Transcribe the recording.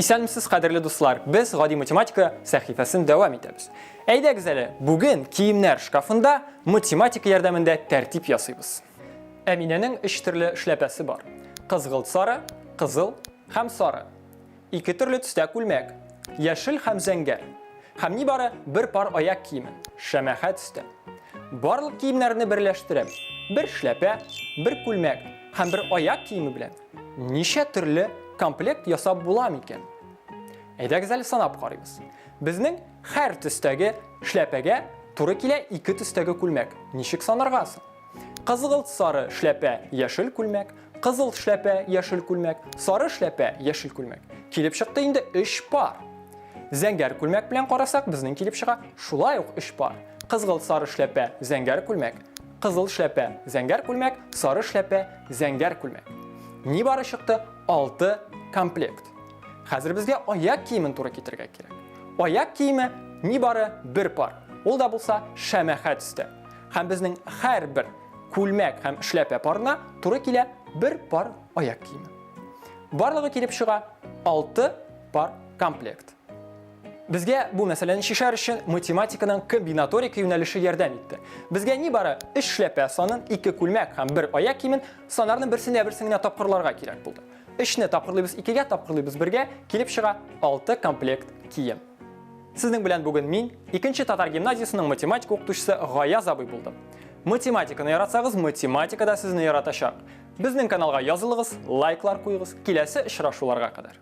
Исәнмесез, кадерле дуслар, без гади математика сәхифәсен дәвам итәбез. Әйдәгез әле, бүген киемнәр шкафында математика ярдәмендә тәртип ясыйбыз. Әминәнең 3 төрле эшләпәсе бар. Кызгылт сары, кызыл һәм сары. 2 төрле төстә күлмәк, яшел һәм зәңгәр. Һәм нибары бер пар аяк киеме, шәмәхә төстә. Барлык киемнәрне берләштереп, бер эшләпә, бер күлмәк һәм бер аяк киеме белән ничә төрле комплект ясап була микән? Әйдәгез әле санап карыйбыз. Безнең һәр төстәге эшләпәгә туры килә 2 төстәге күлмәк. Ничек санарга соң? Кызгылт сары эшләпә, яшел күлмәк, кызыл эшләпә, яшел күлмәк, сары эшләпә, яшел күлмәк. Килеп чыкты инде 3 пар. Зәңгәр күлмәк белән карасак, безнең килеп чыга шулай ук 3 пар. Кызгылт сары эшләпә, зәңгәр күлмәк, кызыл эшләпә, зәңгәр күлмәк, сары эшләпә, зәңгәр күлмәк. Нибары чыкты 6 комплект. Хәзер безгә аяк киемен туры китергә кирәк. Аяк киеме нибары бер пар. Ул да булса шәмәхә төстә. Һәм безнең һәрбер күлмәк һәм эшләпә парына туры килә бер пар аяк киеме. Барлыгы килеп чыга 6 пар комплект. Безгә бу мәсьәләне чишәр өчен математиканың комбинаторика юнәлеше ярдәм итте. Безгә нибары 3 эшләпә санын, 2 күлмәк һәм 1 аяк киемен санарны берсенә тапкырларга кирәк булды. 3-не тапкырлыйбыз, 2-гә тапкырлыйбыз, 1-гә килеп чыга 6 комплект кием. Сезнең белән бүген мин 2-нче татар гимназиясының математика укытучысы Гаяз абый булдым. Математиканы яратсагыз, математика да сезне яратачак. Безнең каналга язылыгыз, лайклар куегыз. Киләсе очрашуларга кадәр.